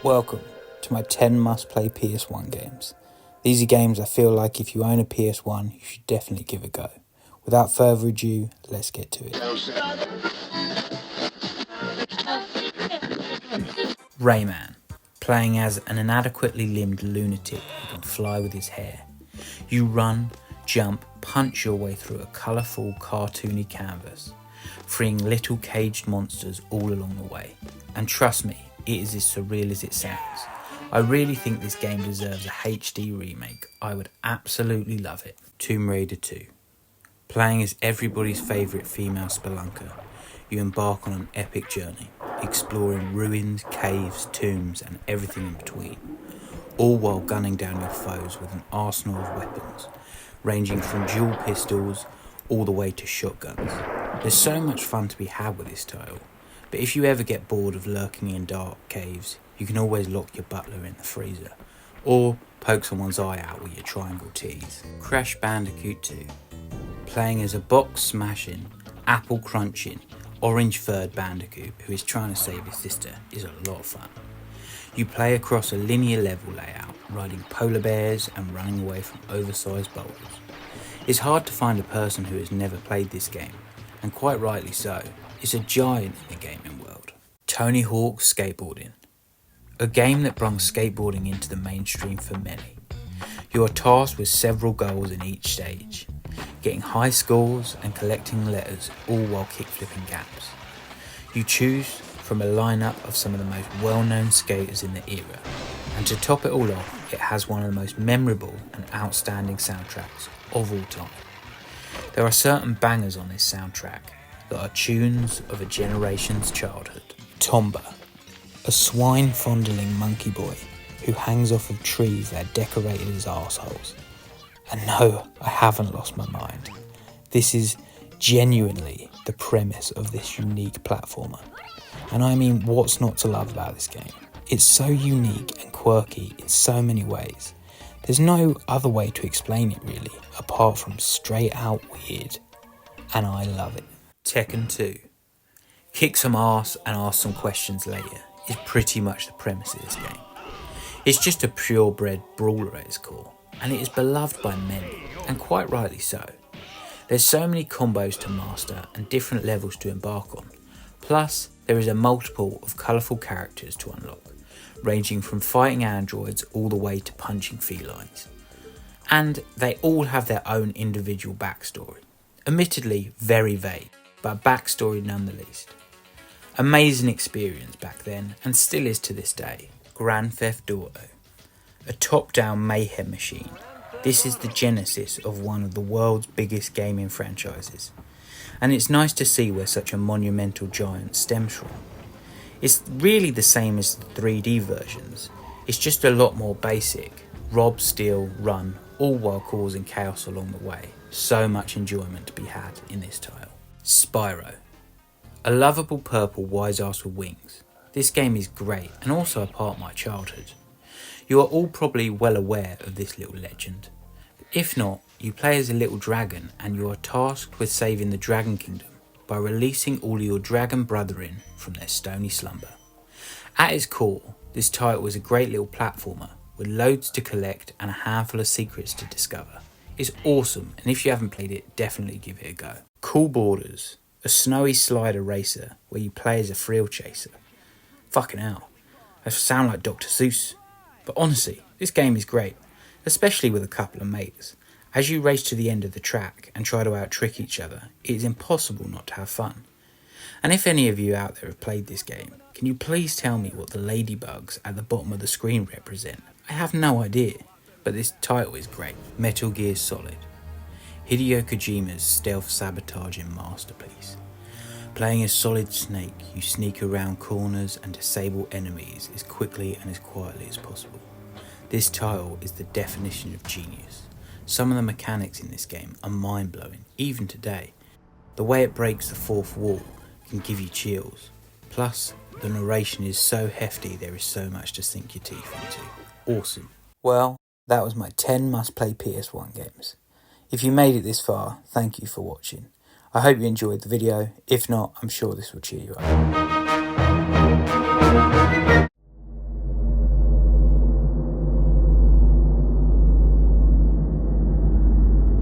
Welcome to my 10 must-play PS1 games. These are games I feel like if you own a PS1, you should definitely give a go. Without further ado, let's get to it. Rayman, playing as an inadequately limbed lunatic who can fly with his hair. You run, jump, punch your way through a colourful, cartoony canvas, freeing little caged monsters all along the way. And trust me, it is as surreal as it sounds. I really think this game deserves a HD remake. I would absolutely love it. Tomb Raider 2. Playing as everybody's favourite female spelunker, you embark on an epic journey, exploring ruins, caves, tombs and everything in between, all while gunning down your foes with an arsenal of weapons, ranging from dual pistols all the way to shotguns. There's so much fun to be had with this title, but if you ever get bored of lurking in dark caves, you can always lock your butler in the freezer, or poke someone's eye out with your triangle tease. Crash Bandicoot 2. Playing as a box-smashing, apple-crunching, orange-furred Bandicoot who is trying to save his sister is a lot of fun. You play across a linear level layout, riding polar bears and running away from oversized boulders. It's hard to find a person who has never played this game, and quite rightly so. It's a giant in the gaming world. Tony Hawk's Skateboarding. A game that brings skateboarding into the mainstream for many. You are tasked with several goals in each stage, getting high scores and collecting letters, all while kickflipping gaps. You choose from a lineup of some of the most well-known skaters in the era, and to top it all off, it has one of the most memorable and outstanding soundtracks of all time. There are certain bangers on this soundtrack that are tunes of a generation's childhood. Tomba, a swine-fondling monkey boy who hangs off of trees that are decorated as arseholes. And no, I haven't lost my mind. This is genuinely the premise of this unique platformer. And I mean, what's not to love about this game? It's so unique and quirky in so many ways. There's no other way to explain it really, apart from straight out weird. And I love it. Tekken 2. Kick some ass and ask some questions later is pretty much the premise of this game. It's just a purebred brawler at its core, and it is beloved by many, and quite rightly so. There's so many combos to master and different levels to embark on. Plus, there is a multiple of colourful characters to unlock, ranging from fighting androids all the way to punching felines. And they all have their own individual backstory. Admittedly, very vague, but a backstory none the least. Amazing experience back then, and still is to this day. Grand Theft Auto. A top-down mayhem machine. This is the genesis of one of the world's biggest gaming franchises. And it's nice to see where such a monumental giant stems from. It's really the same as the 3D versions. It's just a lot more basic. Rob, steal, run, all while causing chaos along the way. So much enjoyment to be had in this title. Spyro. A lovable purple wise ass with wings. This game is great and also a part of my childhood. You are all probably well aware of this little legend. If not, you play as a little dragon and you are tasked with saving the Dragon Kingdom by releasing all your dragon brethren from their stony slumber. At its core, this title is a great little platformer with loads to collect and a handful of secrets to discover. It's awesome, and if you haven't played it, definitely give it a go. Cool Borders, a snowy slider racer where you play as a thrill chaser. Fucking hell, I sound like Dr. Seuss. But honestly, this game is great, especially with a couple of mates. As you race to the end of the track and try to out-trick each other, it is impossible not to have fun. And if any of you out there have played this game, can you please tell me what the ladybugs at the bottom of the screen represent? I have no idea, but this title is great. Metal Gear Solid. Hideo Kojima's stealth sabotaging masterpiece. Playing as Solid Snake, you sneak around corners and disable enemies as quickly and as quietly as possible. This title is the definition of genius. Some of the mechanics in this game are mind-blowing, even today. The way it breaks the fourth wall can give you chills. Plus, the narration is so hefty there is so much to sink your teeth into. Awesome. Well, that was my 10 must-play PS1 games. If you made it this far, thank you for watching. I hope you enjoyed the video. If not, I'm sure this will cheer you up.